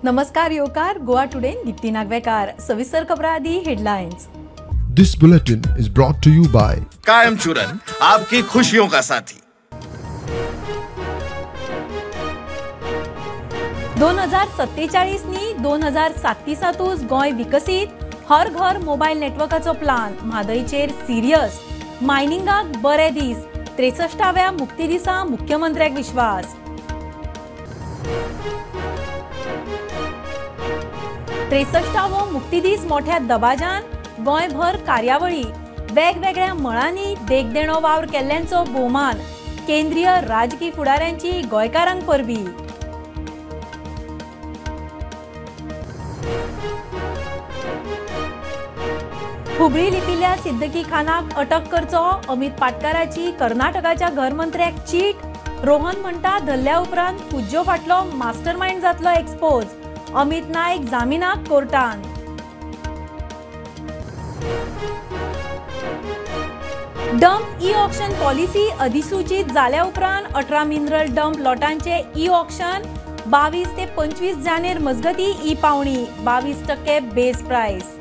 नमस्कार योकार गोवा टुडे दीप्ती नागवेकार सविस्तर खबरां आदी headlines. This bulletin is brought to you by कायम चूरन आपकी खुशियों का साथी। 2047 नी 2037 गोय विकसित हर घर मोबाईल नेटवर्काचो प्लान म्हादईचेर सिरियस मायनिंगाक बरे दीस 63व्या मुक्ती दिसा मुख्यमंत्र्याक विश्वास। 63वो मुक्ती दीस मोठ्या दबाजान गोयभर कार्यावळी वेगवेगळ्या मळांनी देखदेणो वावर केल्ल्यांचो भोवमान केंद्रीय राजकीय फुडाऱ्यांची गोंयकारांक परबी। हुबळी लिपिल्ल्या सिद्दकी खानाक अटक करचो अमित पाटकराची कर्नाटकाच्या घरमंत्र्याक चीट। रोहन म्हणटा धरल्या उपरांत पुज्यो फाटलो मास्टरमाइंड जातलो एक्सपोज। अमित नाईक जामिनाक कोर्टान। डंप ई ऑक्शन पॉलिसी अधिसूचित जाल्या उपरांत 18 मिनरल डंप लॉटांचे ई ऑक्शन 22 ते 25 जानेर मजगती ई पावणी 22% बेस प्राइस।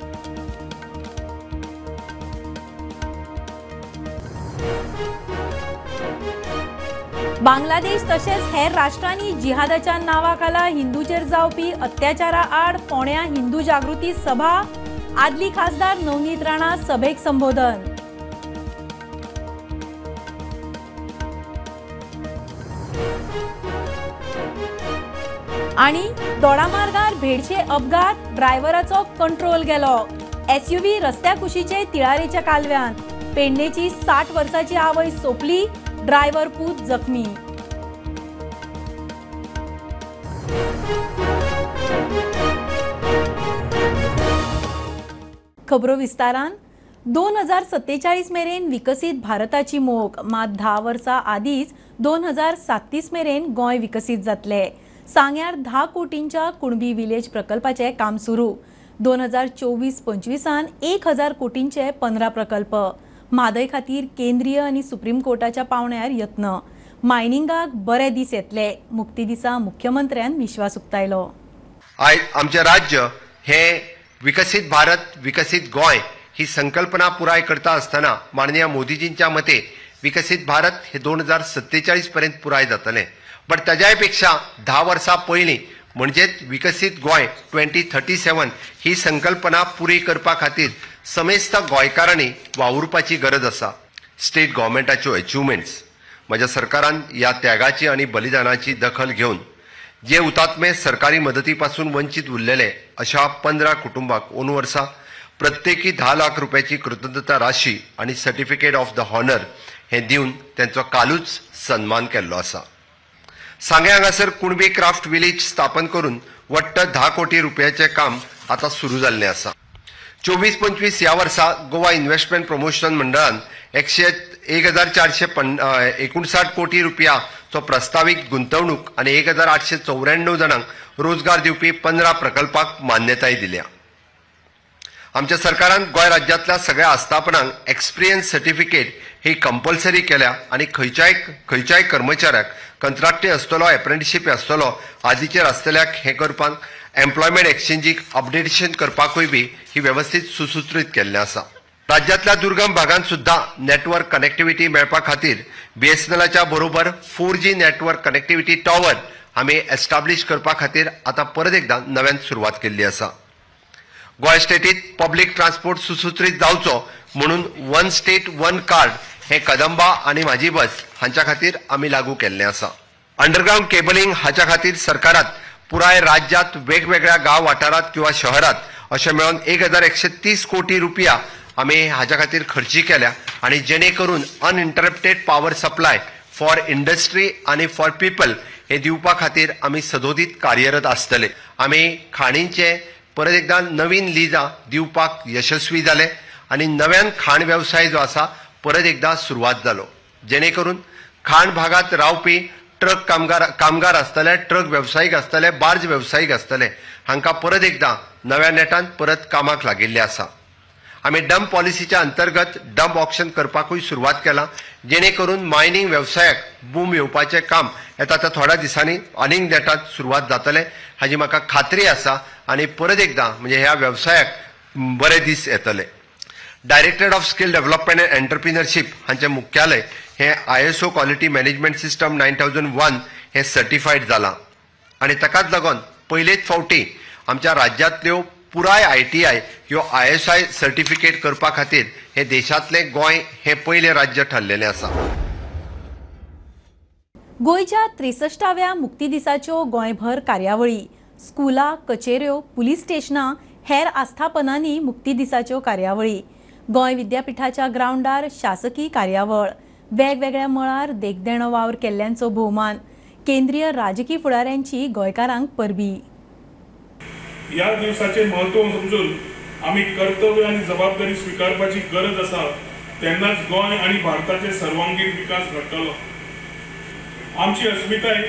बांगलादेश तसेच हेर राष्ट्रांनी जिहादाच्या नावाखाला हिंदूचेर जावपी अत्याचारा आड फोंड्या हिंदू जागृती सभा आदली खासदार नवनीत राणा सभेक संबोधन। आणि दोडामार्गार भेडचे अपघात ड्रायव्हराचो कंट्रोल गेलो। एसयूव्ही रस्त्या कुशीचे तिळारेच्या कालव्यान पेडणेची 60 वर्षाची आवय सोपली ड्रायव्हर पूत जखमी। खबरो विस्तारान 2047 मेरेन विकसित भारताची मोख मात 10 वर्सां आदीच 2037 मेरेन गोंय विकसित जातले। सांग्यार 10 कोटींच्या कुणबी विलेज प्रकल्पाचे काम सुरू। 2024-25 1000 कोटींचे 15 प्रकल्प। म्हादय खातीर केंद्रीय आणि सुप्रीम कोर्टाच्या पावण्यार यत्न। मायनिंगाक बरे दीस येतले मुक्ती दिसा मुख्यमंत्र्यान विश्वास उक्तायलो। आयज आमचे राज्य हे विकसित भारत विकसित गोंय ही संकल्पना पुराय करता असताना माननीय मोदीजींच्या मते विकसित भारत हे 2047 पर्यंत पुराय जातले। पण ताज्याय पेक्षा 10 वर्सां पयलीं म्हणजेच विकसित गोंय 2037 ही संकल्पना पुरी करपा खातीर समेस्त गोंयकारांनी वावुरपाची गरज आसा। स्टेट गव्हर्मेंटाच्यो अचिव्हमेंट्स म्हज्या सरकारान ह्या त्यागाची आनी बलिदानाची दखल घेवन जे हुतात्मे सरकारी मदतीपासून वंचित उरलेले अशा 15 कुटुंबाक 2 वर्सां प्रत्येकी 10 लाख रुपयाची कृतज्ञता राशी आणि सर्टिफिकेट ऑफ द हॉनर हे दिवन त्यांचो कालूच सन्मान केल्लो आसा। सांगे हांगासर कुणबी क्राफ्ट विलेज स्थापन करून वट्ट 10 कोटी रुपयाचे काम आता सुरू जाल्लें आसा। 24-25 ह्या वर्सा गोवा इन्व्हेस्टमेंट प्रमोशन मंडळान 1459 कोटी रुपयाचो प्रस्तावित गुंतवणूक आणि 1894 जणांक रोजगार दिवपी 15 प्रकल्पाक मान्यताय दिल्या। आमच्या सरकारान गोंय राज्यांतल्या सगळ्या आस्थापनांक एक्सपिरियन्स सर्टिफिकेट ही कंपल्सरी केल्या आणि खंयच्याय कर्मचाऱ्याक कंत्राटी आसतलो एप्रेंटिसशीप आसतलो आदीचेर आसतल्याक हे करपाक एम्प्लॉयमेंट एक्सचेंजीक अपडेटेशन करपाकूय बी ही व्यवस्थित सुसूत्रीत केल्लें आसा। राज्यांतल्या दुर्गम भागांत सुद्धा नेटवर्क कनेक्टिव्हिटी मेळपा खातीर BSNLच्या बरोबर 4G नेटवर्क कनेक्टिव्हिटी टॉवर आमी एस्टाब्लिश करपा खातीर आता परत एकदा नव्यान सुरवात केल्ली आसा। गोंय स्टेटीत पब्लीक ट्रान्सपोर्ट सुसूत्रीत जावचो म्हणून वन स्टेट वन कार्ड हे कदंबा आणि माझी बस हांच्या खातीर आमी लागू केल्लें आसा। अंडरग्राउंड केबलिंग हाच्या खातीर सरकारात पुराय राज्यात वेगवेगळ्या गाव वाठारात किंवा शहरात अशें मेळून 1130 कोटी रुपया आमी हाच्या खातीर खर्ची केल्या आणि जेणे करून uninterrupted power supply for industry आणि फॉर पीपल हे दिवपा खातीर आमी सदोदीत कार्यरत आसतले। आमी खाणींचे परत एकदा नवीन लिजां दिवपाक यशस्वी जाले आणि नव्यान खाण व्यवसाय जो आसा परत एकदा सुरवात जालो जेणे करून खाण भागात रावपी ट्रक कामगार आसतले ट्रक व्यावसायिक आसतले बार्ज व्यावसायिक आसतले हांकां परत एकदा नव्या नेटान परत कामाक लागिल्ले आसा। आम्ही डंप पॉलिसीच्या अंतर्गत डंप ऑक्शन करपाकूय सुरवात केला, जेणे करून मायनिंग व्यवसायाक बूम येवपाचें काम येता त्या थोड्या दिसांनी आनीक नेटात सुरवात जातले हाची म्हाका खात्री आसा आनी परत एकदां म्हणजे ह्या व्यवसायाक बरे दीस येतले. Directorate of skill development and entrepreneurship हांचें मुख्यालय हे ISO क्वालिटी मॅनेजमेंट सिस्टम 9001 हे सर्टिफाईड जालां आनी ताकाच लागून पयलेच फावटी आमच्या राज्यांतल्यो पुराय ITI ह्यो ISI सर्टिफिकेट करपा खातीर हे देशांतलें गोंय हे पयलें राज्य ठरलेलें आसा. गोंयच्या 63व्या मुक्ती दिसाच्यो गोंयभर कार्यावळी, स्कुलां, कचेऱ्यो, पुलीस स्टेशनां, हेर आस्थापनांनी मुक्ती दिसाच्यो कार्यावळी, गोंय विद्यापीठाच्या ग्राउंडार शासकीय कार्यावळ, वेगवेगळ्या मळार देखदेणो वावर केल्ल्यांचो भोवमान, केंद्रीय राजकी फुडाऱ्यांची गोंयकारांक परबी. ह्या दिवसाचे महत्व समजून आम्ही कर्तव्य आणि जबाबदारी स्वीकारपाची गरज आसा तेन्नाच गोंय आणि भारताचे सर्वांगीण विकास घडटलो. आमची अस्मिताय,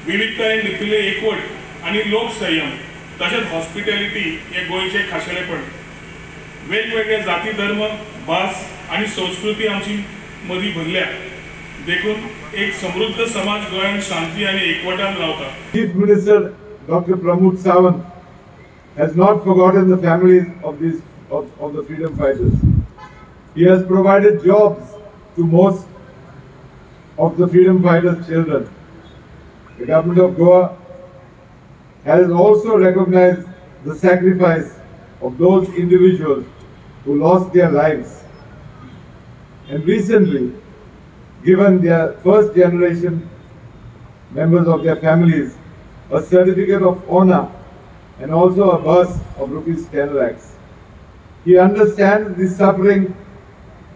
विविधतायेन लिपिल्ले एकवट आणि लोकसंयम तशेंच हॉस्पिटॅलिटी हे गोंयचे खाशेलेपण. वेगवेगळे जाती, धर्म, भास आणि संस्कृती आमची मदीं भरल्या देखून एक समृद्ध समाज गोंयांत शांती आणि एकवटान रावता. Chief Minister Dr. Pramod Sawant has not forgotten the families of the freedom fighters. He has provided jobs to most of the freedom fighters' children. The government of Goa has also recognized the sacrifice of those individuals who lost their lives and recently given their first generation members of their families a certificate of honor and also a bus of ₹10 lakhs. He understands the suffering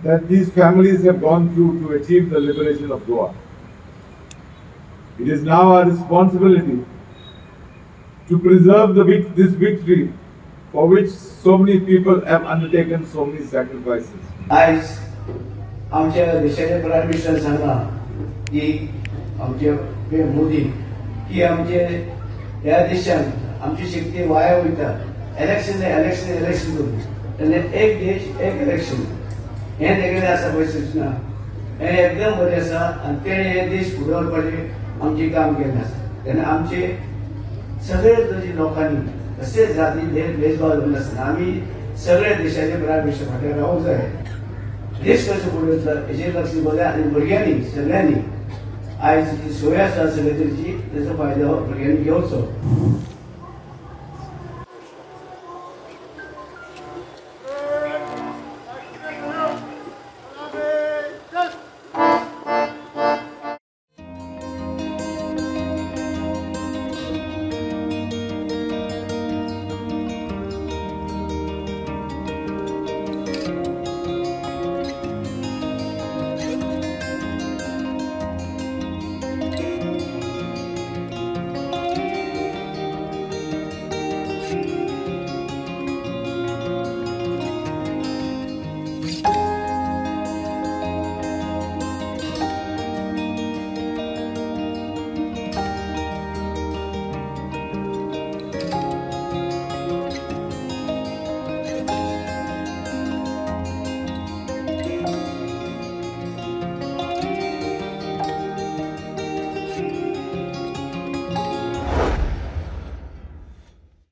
that these families have gone through to achieve the liberation of Goa. It is now our responsibility to preserve this victory for which so many people have undertaken so many sacrifices. आज आमच्या देशाचे prime minister सांगला की आमचे मोदी की आमचे ह्या देशात आमची शक्ती वाया वयता. इलेक्शन करून तेन्ना एक देश एक इलेक्शन हे तेगेलें आसा पळय सूचना हे एकदम बरें आसा आनी तेणे हे देश फुडें व्हरपाचें आमचें काम केलें आसा. तेन्ना आमचे सगळे तरेच्या लोकांनी तशेंच जाती भेदभाव जावन नासतना आमी सगळ्या देशाचे प्राईम मिनिस्टर फाटीं रावूंक जाय. देश कशें फुडें वता हेचेर लक्ष दिवचें आनी भुरग्यांनी सगळ्यांनी आयज जी सोय आसा सगळे तरेची तेचो फायदो भुरग्यांनी घेवचो.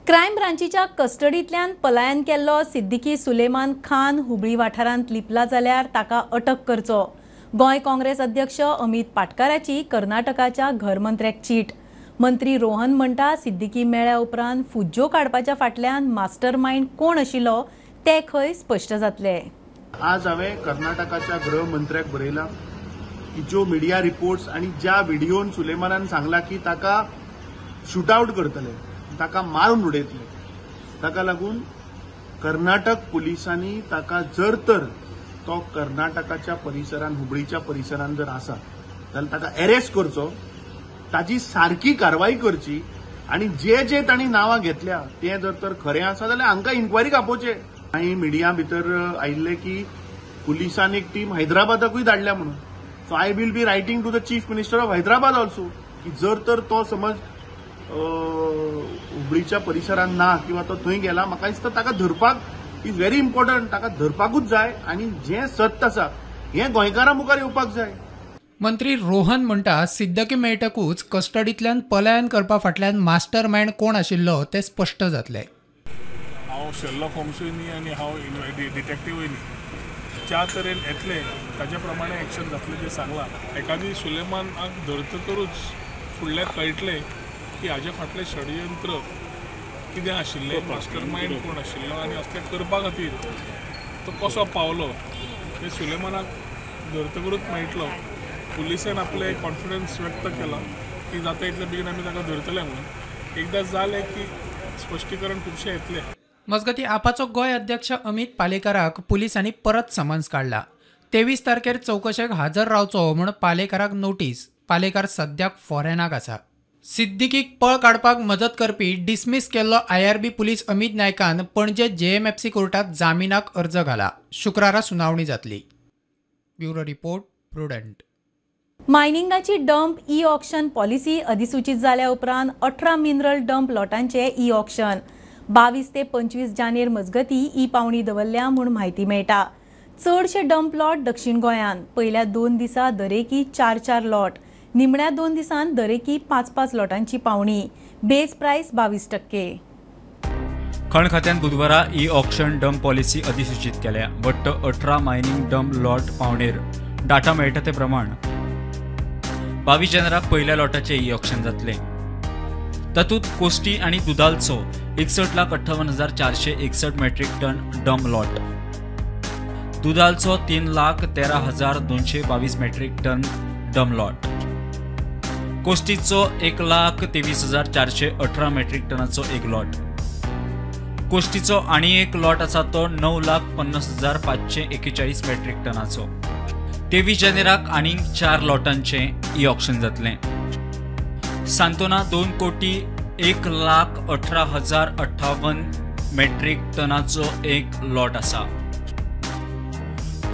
क्रायम ब्रांचीच्या कस्टडींतल्यान पलायन केल्लो सिद्दीकी सुलेमान खान हुबळी वाठारांत लिपला जाल्यार ताका अटक करचो. गोंय काँग्रेस अध्यक्ष अमित पाटकाराची कर्नाटकाच्या घरमंत्र्याक चीट. मंत्री रोहन म्हणटा सिद्दीकी मेळ्या उपरांत फुज्जो काडपाच्या फाटल्यान मास्टर माइंड कोण आशिल्लो ते खंय स्पश्ट जातले. आज हांवें कर्नाटकाच्या गृहमंत्र्याक बरयलां की ज्यो मिडिया रिपोर्ट्स आनी ज्या व्हिडिओन सुलेमानान सांगला की ताका शूटआउट करतले, ताका मारून उडयतले, ताका लागून कर्नाटक पुलिसांनी ताका जर तर तो कर्नाटकाच्या परिसरान हुबळीच्या परिसरान जर आसा जाल्यार ताका अरेस्ट करचो, ताची सारकी कारवाई करची आनी जे जे तांणी नांवां घेतल्या ते जर तर खरें आसा जाल्यार हांकां इन्क्वायरीक आपोवचें. काही मिडिया भितर आयिल्ले की पुलिसान एक टीम हैदराबादाकूय धाडल्या म्हणून. So I will be writing to the chief minister of Hyderabad also की जर तर तो समज हुबळीच्या परिसरान ना किंवा तो थंय गेला, म्हाका दिसता ताका धरपाक इज व्हेरी इम्पॉर्टंट. ताका धरपाकूच जाय आनी जें सत्य आसा हें गोंयकारां मुखार येवपाक जाय. मंत्री रोहन म्हणटा सिद्धकी मेळटकूच कस्टडींतल्यान पलायन करपा फाटल्यान मास्टर मायंड कोण आशिल्लो तें स्पश्ट जातलें. हांव शेर्लॉक होम्सूय न्ही आनी हांव डिटेक्टिव्हय न्ही. ज्या तरेन येतले ताचे प्रमाणे एक्शन जातलें तें सांगलां. एकादी सुलेमानाक धरतकरूच फुडलें कळटलें की हाजे फाटलें षडयंत्र कितें आशिल्लें, मास्टर मायंड कोण आशिल्लो आनी असलें करपा खातीर तो कसो पावलो तें सुलेमानाक धरतकरूच मेळटलो. पुलिसेन आपले कॉन्फिडन्स व्यक्त केला की जाता इतले बेगीन आमी ताका धरतले म्हणून. एकदां जालें की स्पश्टीकरण खुबशें येतलें. मजगतीं आपाचो गोंय अध्यक्ष अमित पालेकाराक पुलिसांनी परत समन्स काडला. 23 तारखेर चवकशेक हाजर रावचो म्हूण पालेकाराक नोटीस. पालेकार सद्याक फॉरेनाक आसा. सिद्दीकीक पळ काडपाक मदत करपी डिसमीस केल्लो IRB पुलीस अमित नायकान पणजे JMFC कोर्टात जामिनाक अर्ज घाला. शुक्रारा सुनावणी जातली. Bureau report Prudent. मायनिंगाची डंप ई ऑक्शन पॉलिसी अधिसूचित जाल्या उपरांत 18 मिनरल डंप लॉटांचे ई ऑक्शन 22 ते 25 जानेर मजगती ई पावणी दवरल्या म्हूण म्हायती मेळटा. चडशे डंप लॉट दक्षिण गोंयांत. पयल्या 2 दिसा दरेकी 4 लॉट, निमण्या 2 दिसान दरेकी 5 लॉटांची पावणी. बेस प्रायस 22%. खण खात्यान बुधवारा ई ऑक्शन डंप पॉलिसी अधिसूचित केल्या. बट 18 मायनिंग डंप लॉट पावणेर डाटा मेळटा ते प्रमाण 22 जानेराक पयल्या लॉटाचे ई ऑक्शन जातले. तातूंत कोस्टी आनी दुधालचो 61,58,461 मेट्रीक टन डंप लॉट, दुधालचो 3,13,222 मेट्रीक टन डंप लॉट, कोस्टीचो 1,23,418 मेट्रीक टनाचो एक लॉट, कोस्टीचो आनी एक लॉट आसा तो 9,50,541 मेट्रीक टनाचो. 23 जानेराक आनीक 4 लॉटांचे ई ऑक्शन जातले. सांतोना 2,01,18,058 मेट्रीक टनाचो एक लॉट आसा.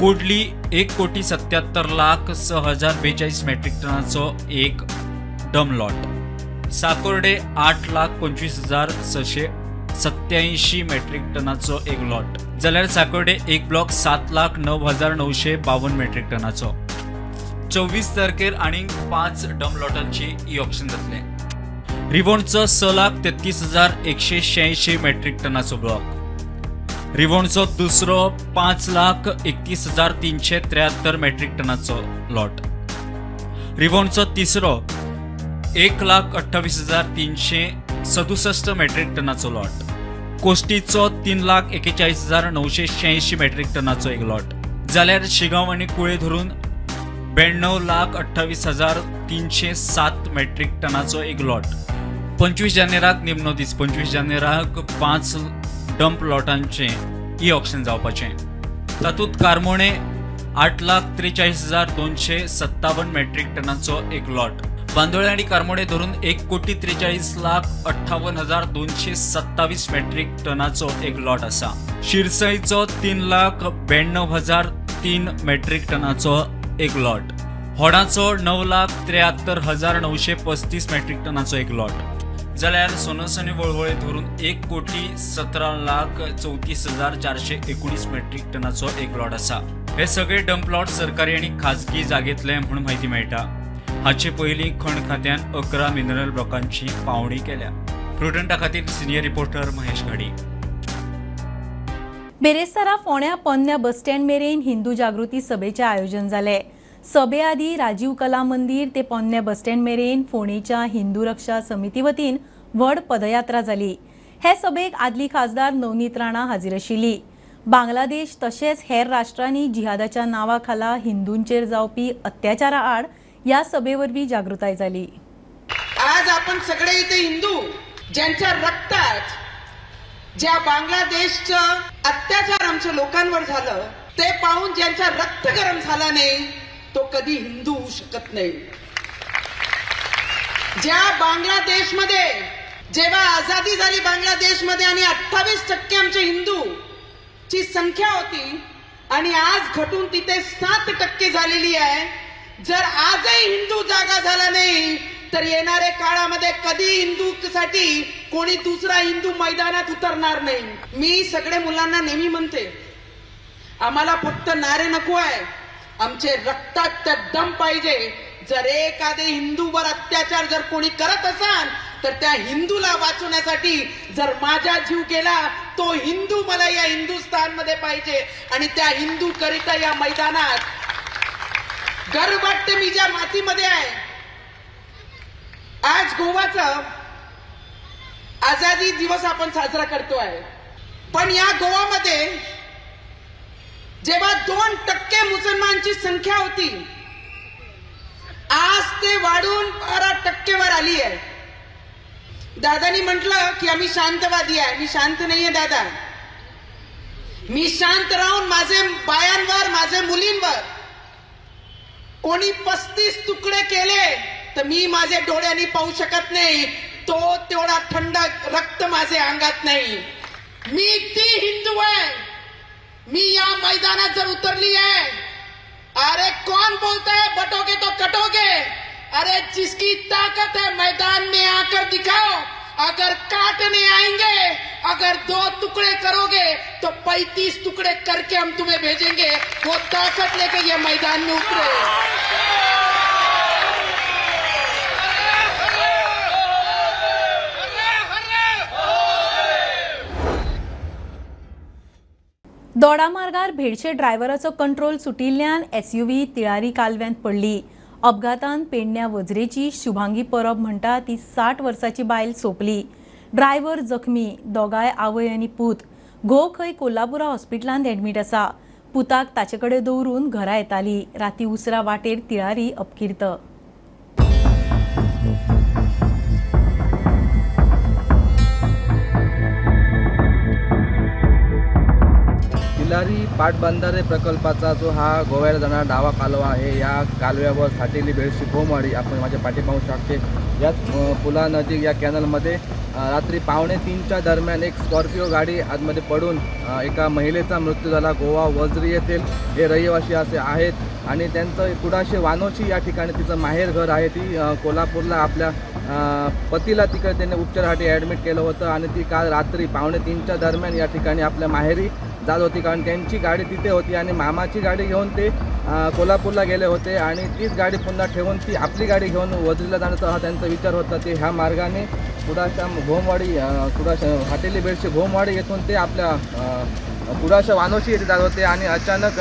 कोडली 1,77,06,042 मेट्रीक टनाचो एक डंप लॉट. साकोर्डे 8,25,687 मेट्रीक टनाचो एक लॉट. जाल्यार साकोर्डे एक ब्लॉक 7,09,952 मेट्रीक टनाचो. 24 तारखेर आनीक 5 डंप लॉटांची ई ऑक्शन जातले. रिवोणचो 6,33,186 मेट्रीक टनाचो ब्लॉक, रिवोणचो दुसरो 5,31,373 मेट्रीक टनाचो लॉट, रिवोणचो तिसरो 1,28,367 मेट्रीक टनाचो लॉट, कोस्टीचो 3,41,986 मेट्रीक टनाचो एक लॉट. जाल्यार शिगांव आनी कुळे धरून 92,28,307 मेट्रीक टनाचो एक लॉट. 25 जानेराक निमणो दीस. 25 जानेराक 5 डंप लॉटांचे ई ऑक्शन जावपाचे. तातूंत कारमोणे 8,43,257 मेट्रीक टनाचो एक लॉट, बांदोळे आनी कारमोणे धरून 1,43,58,227 मेट्रीक टनाचो एक लॉट आसा. शिरसयचो 3,92,003 मेट्रीक टनाचो एक लॉट, होडाचो 9,73,935 मेट्रीक टनाचो एक लॉट. जाल्यार सोनस आनी वळवळे धरून 1,17,34,419 मेट्रीक टनाचो एक लॉट आसा. हे सगळे डंप लॉट सरकारी आनी खाजगी जागेंतले म्हूण म्हायती मेळटा. हाचे पयलीं खण खात्यान 11 मिनरल ब्लॉकांची पावणी केल्या. प्रुडंटा खातीर सिनियर रिपोर्टर महेश घाडी. बेरेस्तारा फोंड्या पोन्न्या बस स्टँड मेरेन हिंदू जागृती सभेचे आयोजन जाले. सभे आदी राजीव कला मंदिर ते पोन्न्या बस स्टँड मेरेन फोंडेच्या हिंदू रक्षा समिती वतीन व्हड पदयात्रा जाली. हे सभेक आदली खासदार नवनीत राणा हाजीर आशिल्ली. बांगलादेश तशेंच हेर राष्ट्रांनी जिहादाच्या नांवा खाला हिंदूंचेर जावपी अत्याचारा आड या सभेवरवी जागृताय जाली. आज आपण सगळे इथे हिंदू ज्यांच्या रक्तात ज्या बांगलादेशचं अत्याचार आमच्या लोकांवर झालं ते पाहून ज्यांचा रक्त गरम झाला नाही तो कधी हिंदू होऊ शकत नाही. ज्या बांगलादेशमध्ये जेव्हा आझादी झाली बांगलादेशमध्ये आणि 28% आमचे हिंदूची संख्या होती आणि आज घटून तिथे 7% झालेली आहे. जर आजही हिंदू जागा झाला नाही तर येणाऱ्या काळामध्ये कधी हिंदूसाठी कोणी दुसरा हिंदू मैदानात उतरणार नाही. मी सगळे मुलांना नेहमी म्हणते, आम्हाला फक्त नारे नको आहे, आमचे रक्तात त्यात दम पाहिजे. जर एखादे हिंदूवर अत्याचार जर कोणी करत असाल तर त्या हिंदूला वाचवण्यासाठी जर माझा जीव गेला, तो हिंदू मला या हिंदुस्थानमध्ये पाहिजे. आणि त्या हिंदू करिता या मैदानात गर्व वाटते मी ज्या मातीमध्ये आहे. आज गोवाचा आझादी दिवस आपण साजरा करतो आहे, पण या गोवामध्ये जेव्हा 2% मुसलमानची संख्या होती, आज ते वाढून 12% वर आली आहे. दादानी म्हटलं की आम्ही शांतवादी आहे. मी शांत नाहीये दादा. मी शांत राहून माझे बायांवर, माझे मुलींवर कोणी 35 तुकडे केले तर मी माझ्या डोळ्यांनी पाहू शकत नाही. तो तेवढा थंड रक्त माझ्या अंगात नाही. मी ती हिंदू आहे. मी या मैदानात जर उतरली आहे, अरे कौन बोलता है बटोगे तो कटोगे? अरे जिसकी ताकत है मैदान में आकर दिखाओ. अगर काटने आएंगे, अगर 2 टुकड़े करोगे तो 35 टुकड़े करके हम तुम्हें भेजेंगे. वो ताकत लेके ये मैदान में उतरे. दोडा मार्गार भेडशे ड्रायव्हराचो कंट्रोल सुटिल्ल्यान SUV तिळारी कालव्यांत पडली. अपघातान पेडण्या वज्रेची शुभांगी परब म्हणटा ती 60 वर्साची बायल सोंपली. ड्रायव्हर जखमी, दोगांय आवय आनी पूत. घोव खंय कोल्हापुरा हॉस्पिटलांत एडमीट आसा. पुताक ताचे कडेन दवरून घरा येताली. राती उसरा वाटेर तिळारी अपकिर्त. तिलारी पाटबंधारे प्रकल्पाचा जो हा गोव्याला जाणारा डावा कालवा आहे, या कालव्यावर साठेली बेडशी घोमवाडी आपण माझ्या पाठी पाहू शकते. याच पुलानजीक या कॅनलमध्ये रात्री 2:45च्या दरम्यान एक स्कॉर्पिओ गाडी आतमध्ये पडून एका महिलेचा मृत्यू झाला. गोवा वज्री येथील हे रहिवासी असे आहेत आणि त्यांचं कुडाशे वानोशी या ठिकाणी तिचं माहेर घर आहे. ती कोल्हापूरला आपल्या पतीला तिकडे त्यांनी उपचारासाठी ॲडमिट केलं होतं आणि ती काल रात्री 2:45च्या दरम्यान या ठिकाणी आपल्या माहेरी जात होती, कारण त्यांची गाडी तिथे होती आणि मामाची गाडी घेऊन ते कोल्हापूरला गेले होते आणि तीच गाडी पुन्हा ठेवून ती आपली गाडी घेऊन वज्रीला जाण्याचा हा त्यांचा विचार होता. ते ह्या मार्गाने कुडाशा घोमवाडी कुडाशा हाटेली बेडशी घोमवाडी येथून ते आपल्या कुडाशा वानोशी येथे जात होते आणि अचानक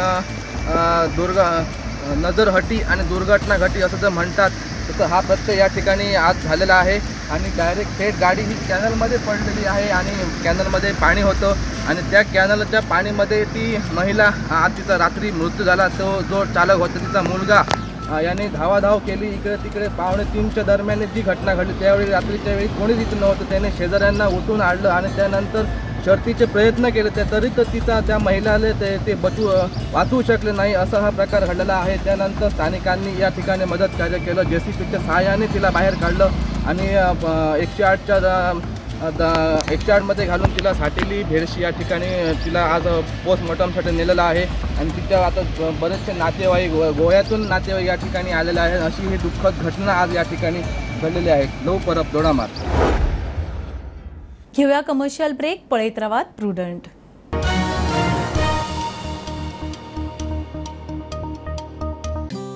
नजरहटी आणि दुर्घटना घटी असं जर म्हणतात तसं हा प्रत्यय या ठिकाणी आज झालेला आहे आणि डायरेक्ट थेट गाडी ही कॅनलमध्ये पडलेली आहे आणि कॅनलमध्ये पाणी होतं आणि त्या कॅनलच्या पाणीमध्ये ती महिला आज तिचा रात्री मृत्यू झाला. तो जो चालक होता तिचा मुलगा याने धावाधाव केली. इकडे तिकडे 2:45च्या दरम्यान जी घटना घडली त्यावेळी रात्रीच्या वेळी कोणीच इथं नव्हतं. त्याने शेजाऱ्यांना उठून आणलं आणि त्यानंतर शर्थीचे प्रयत्न केले तरी तर तिचा त्या महिलाला ते वाचवू शकले नाही. असा हा प्रकार घडलेला आहे. त्यानंतर स्थानिकांनी या ठिकाणी मदत कार्य केलं. JCBच्या सहाय्याने तिला बाहेर काढलं आणि 108मध्ये घालून तिला साठेली भेडशी या ठिकाणी तिला आज पोस्टमॉर्टमसाठी नेलेलं आहे आणि तिच्या आता बरेचसे नातेवाईक गोव्यातून नातेवाईक या ठिकाणी आलेले आहेत. अशी ही दुःखद घटना आज या ठिकाणी घडलेली आहे. लव परब दोडामार. घेऊया कमर्शियल ब्रेक. पळयत रावात प्रुडंट.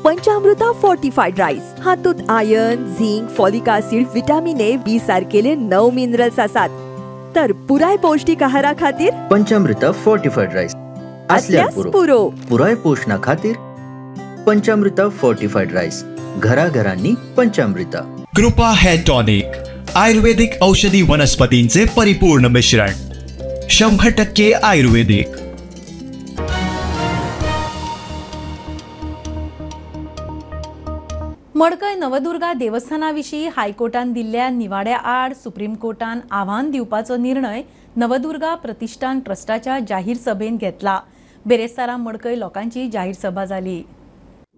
पंचामृता फोर्टिफाईड राईस हातूंत iron, zinc, folic acid, vitamin A, B सारकेले 9 मिनरल्स आसात. तर पुराय पौष्टिक आहारा खातीर पंचामृता फोर्टिफाईड राईस असल्यार पुरो पुराय पोषणा खातीर पंचामृता फोर्टिफाईड राईस. घराघरांनी पंचामृता. कृपा हेअर टॉनिक आयुर्वेदिक औषधी वनस्पतींचे परिपूर्ण मिश्रण. 100% आयुर्वेदिक. मडकय नवदुर्गा देवस्थानाविशीं हायकोर्टान दिल्ल्या निवाड्या आड सुप्रीम कोर्टान आव्हान दिवपाचो निर्णय नवदुर्गा प्रतिष्ठान ट्रस्टाच्या जाहीर सभेत घेतला. बेरेस्तारा मडकय लोकांची जाहीर सभा जाली.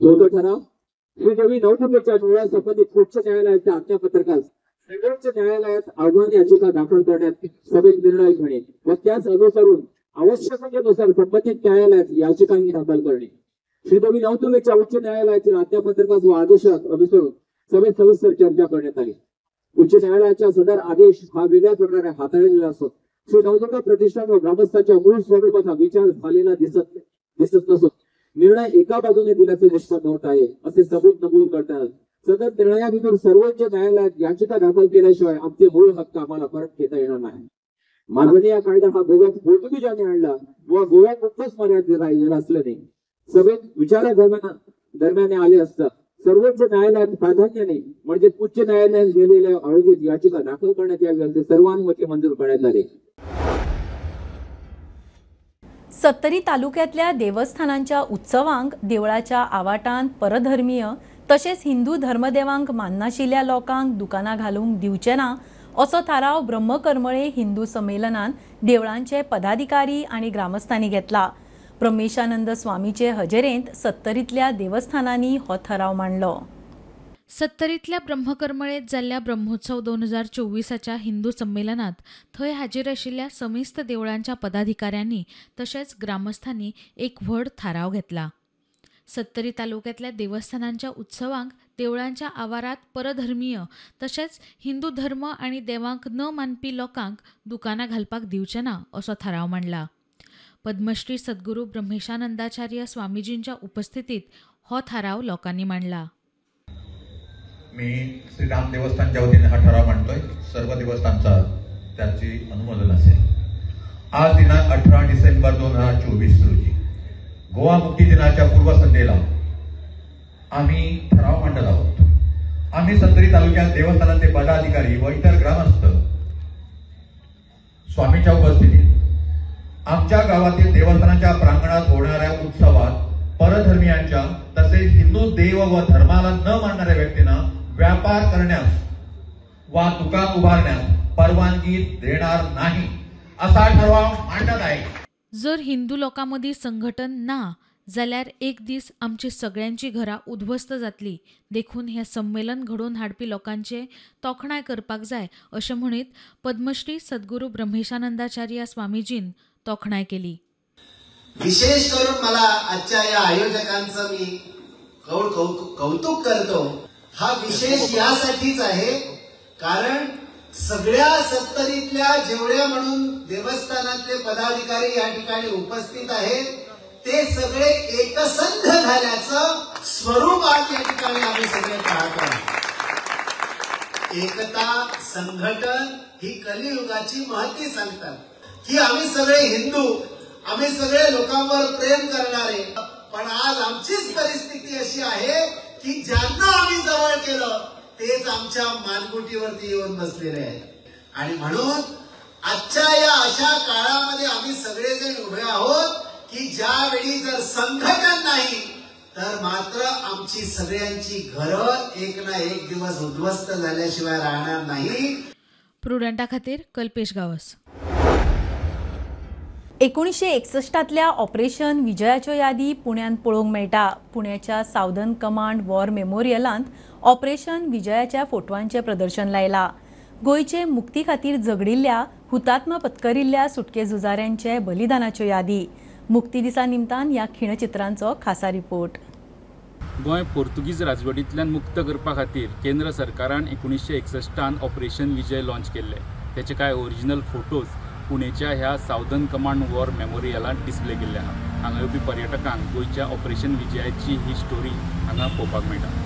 जो ठराव श्रीदेवी नवदुर्गेच्या मुळा संबंधित उच्च न्यायालयाच्या आज्ञापत्रकास सर्वोच्च न्यायालयात आव्हान याचिका दाखल करण्यात सभेत निर्णय घेणे व त्यास अनुसरून आवश्यकतेनुसार संबंधित न्यायालयात याचिकाही दाखल करणे. श्रीदेवी नवदुर्गेच्या उच्च न्यायालयातील आज्ञापत्रकास व आदेशास अनुसरून सभेत सविस्तर चर्चा करण्यात आली. उच्च न्यायालयाच्या सदर आदेश हा वेगळ्या प्रकारे हाताळलेला असतो. श्री नवदुर्गा प्रतिष्ठान व ग्रामस्थांच्या मूळ स्वरूपाचा विचार झालेला दिसत नसून निर्णय एका बाजूने दिल्याचे निष्पन्न होत आहे असे सबूत नमूद करतात. सदर निर्णयाविरुद्ध सर्वोच्च न्यायालयात याचिका दाखल केल्याशिवाय आमचे मूळ हक्क आम्हाला परत घेता येणार नाही. माननीय कायदा हा गोव्यात पोर्तुगीजांनी आणला व गोव्यात नुकतंच मर्यादित राहिलेला असल्याने सभेत विचारादरम्यान आले असता सर्वोच्च न्यायालयात प्राधान्याने म्हणजे उच्च न्यायालयात गेलेल्या आयोजित याचिका दाखल करण्यात यावी असे सर्वानुमते मंजूर करण्यात आले. सत्तरी तालुक्यातल्या देवस्थानांच्या उत्सवांक देवळाच्या आवाटांत परधर्मीय तशेंच हिंदू धर्मदेवांक माननाशिल्ल्या लोकांक दुकानां घालूंक दिवचे ना असो थाराव ब्रह्मकर्मळे हिंदू संमेलनान देवळांचे पदाधिकारी आणि ग्रामस्थांनी घेतला. ब्रह्मेशानंद स्वामीचे हजेरेंत सत्तरीतल्या देवस्थानांनी हो थाराव मांडलो. सत्तरीतल्या ब्रह्मकर्मळेत जाल्ल्या ब्रह्मोत्सव 2024च्या हिंदू संमेलनात थंय हाजीर आशिल्ल्या समिस्त देवळांच्या पदाधिकाऱ्यांनी तशेंच ग्रामस्थांनी एक व्हड थाराव घेतला. सत्तरी तालुक्यातल्या देवस्थानांच्या उत्सवांक देवळांच्या आवारात परधर्मीय तशेंच हिंदू धर्म आणि देवांक न मानपी लोकांक दुकानां घालपाक दिवचे ना असो थाराव मांडला. पद्मश्री सद्गुरू ब्रह्मेशानंदाचार्य स्वामीजींच्या उपस्थितीत हो थाराव लोकांनी मांडला. मी श्रीराम देवस्थानच्या वतीने हा ठराव मांडतोय. सर्व देवस्थानचा त्याची अनुमोदन असेल. आज दिनांक 18 डिसेंबर 2024 रोजी गोवा मुक्ती दिनाच्या पूर्वसंध्येला आम्ही ठराव मांडत आहोत. आम्ही सत्तरी तालुक्यात देवस्थानाचे पदाधिकारी व इतर ग्रामस्थ स्वामीच्या उपस्थितीत आमच्या गावातील देवस्थानाच्या प्रांगणात होणाऱ्या उत्सवात परधर्मीयांच्या तसेच हिंदू देव व धर्माला न मानणाऱ्या व्यक्तींना व्यापार करण्यास वा दुकान उभारण्यास परवानगी देणार नाही असा ठराव मांडत आहे. जर हिंदू लोकांमदी संघटन ना जाल्यार एक दीस आमची सगळ्यांची घरां उद्ध्वस्त जातली. देखून हे संमेलन घडोवन हाडपी लोकांचे तोखणाय करपाक जाय अशें म्हणीत पद्मश्री सद्गुरू ब्रह्मेशानंदाचार्य स्वामीजीन तोखणाय केली. विशेष करून मला आजच्या या आयोजकांचं मी कौतुक करतो. हा विशेष यासाठीच आहे कारण सगळ्या सत्तरीतल्या जेवढ्या म्हणून देवस्थानातले पदाधिकारी या ठिकाणी उपस्थित आहेत ते सगळे एकसंध झाल्याचं स्वरूप आज या ठिकाणी आम्ही सगळे पाहत आहोत. एकता संघटन ही कलियुगाची महती सांगतात की आम्ही सगळे हिंदू, आम्ही सगळे लोकांवर प्रेम करणारे, पण आज आमचीच परिस्थिती अशी आहे की ज्यांना आम्ही जवळ केलं तेच आमच्या मानगुटीवरती येऊन बसलेले आहेत. आणि म्हणून आजच्या या अशा काळामध्ये आम्ही सगळेजण उभे आहोत की ज्यावेळी जर संघटन नाही तर मात्र आमची सगळ्यांची घरं एक ना एक दिवस उद्ध्वस्त झाल्याशिवाय राहणार नाही. प्रुडंटा खातीर कल्पेश गावस. 1961तल्या ऑपरेशन विजयाच्यो यादी पुण्यात पळोवंक मेळटा. पुण्याच्या सावदर्न कमांड वॉर मेमोरियलांत ऑपरेशन विजयाच्या फोटवांचे प्रदर्शन लायला. गोयचे मुक्ती खातीर झगडिल्ल्या हुतात्मा पत्करिल्ल्या सुटके झुजाऱ्यांचे बलिदानाच्यो यादी. मुक्ती दिसा निमतान ह्या खिणचित्रांचो खासा रिपोर्ट. गोंय पोर्तुगीज राजवटींतल्यान मुक्त करपा खातीर केंद्र सरकारान 1961 ऑपरेशन विजय लॉन्च केल्ले. त्याचे कांय ओरिजिनल फोटोज पुणेच्या ह्या सावदर्न कमांड वॉर मेमोरियलांत डिस्प्ले केल्ले आहा. हांगा येवपी पर्यटकांक गोंयच्या ऑपरेशन विजयाची ही स्टोरी हांगा पळोवपाक मेळटा.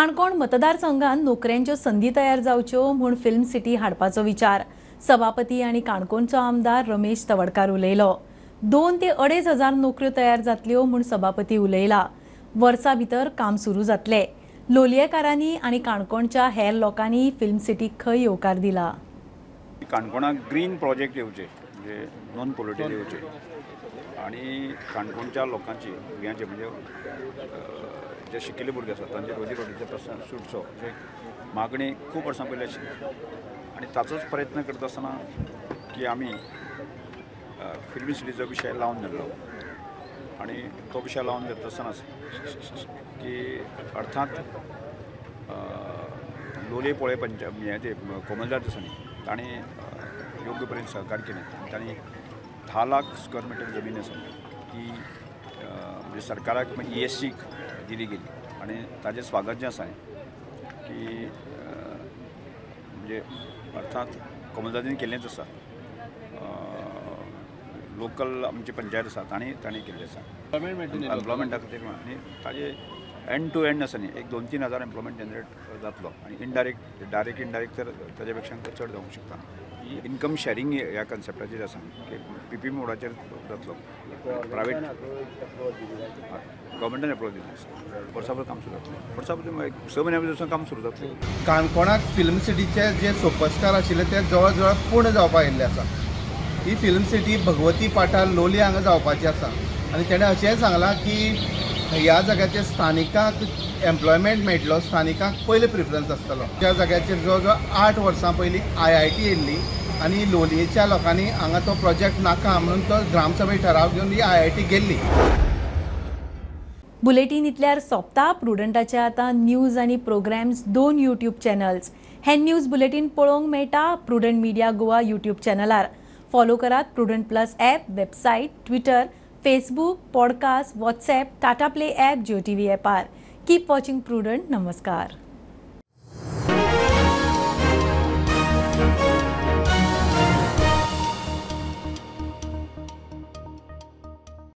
काणकोण मतदारसंघात नोकऱ्यांच्यो संधी तयार जावच्यो म्हूण फिल्म सिटी हाडपाचो विचार सभापती आनी काणकोणचो आमदार रमेश तवडकार उलयलो. 2 ते 2.5 हजार नोकऱ्यो तयार जातल्यो म्हूण सभापती उलयला. वर्सा भितर काम सुरू जातले. लोलयेकारांनी आनी काणकोणच्या हेर लोकांनी फिल्म सिटीक खंय येवकार दिला. काणकोणाक ग्रीन प्रोजेक्ट येवचे म्हणजे नॉन पोल्युटेड येवचे आणि काणकोणच्या लोकांची भुरग्यांचे म्हणजे जे शिकिल्ले भुरगे आसात तांचे रोजीरोटीचे प्रश्न सुटचो म्हणजे मागणी खूब वर्सां पयलीं आशिल्ली आनी ताचोच प्रयत्न करता आसतना की आमी फिल्म सिटीचो विशय लावन धरलो आनी तो विशय लावन धरता आसतनाच की अर्थात लोलये पोळे हें ते कोमलदार दिसांनी तांणी योग्य परीन सहकार्य केलें. तांणी 10 लाख स्क्वेअर मिटर जमीन आसा ती म्हणजे सरकाराक ESC दिली गेली आनी ताजें स्वागत जें आसा की म्हणजे अर्थात कोमलदारांनी केल्लेंच आसा. लोकल आमची पंचायत आसा तांणी केल्लें आसा एम्प्लॉयमेंटा खातीर आनी ताजे एंड टू एंड आसा न्ही एक 2-3 हजार एम्प्लॉयमेंट जनरेट जातलो आनी डायरेक्ट इनडायरेक्ट तर ताजे पेक्षा चड जावंक शकता. इनकम शेअरिंग ह्या कन्सेप्टाचेर आसा की PP मोडाचेर जातलो. प्रायवेट गव्हर्मेंटान एप्रूव दिल्लें आसा. वर्सा भर काम सुरू जातलें. वर्सा भर 6 म्हयन्या भितर काम सुरू जातलें. काणकोणाक फिल्म सिटीचे जे सुपरस्टार आशिल्ले ते जवळ जवळ पूर्ण जावपाक आयिल्ले आसा. ही फिल्म सिटी भगवती पाठार लोलये हांगा जावपाची आसा आनी तेणें अशेंय सांगलां की ह्या जाग्याचेर स्थानिकांक एम्प्लॉयमेंट मेळटलो. स्थानिकांक पयले प्रिफरन्स आसतलो. त्या जाग्याचेर जवळ जवळ 8 वर्सां पयलीं IIT येयल्ली आनी लोलयेच्या लोकांनी हांगा तो प्रोजेक्ट नाका म्हणून तो ग्रामसभेत ठराव घेवन ही IIT गेल्ली. बुलेटिन इतल्यार सोंपता. प्रुडंटाचे आतां न्यूज आनी प्रोग्राम्स 2 YouTube चॅनल्स. हे न्यूज बुलेटिन पळोवंक मेळटा प्रुडंट मिडिया गोवा YouTube चॅनलार. फॉलो करात Prudent plus app, website, Twitter, Facebook, podcast, WhatsApp, Tata play app, Jio TV ॲपार. Keep watching Prudent. नमस्कार.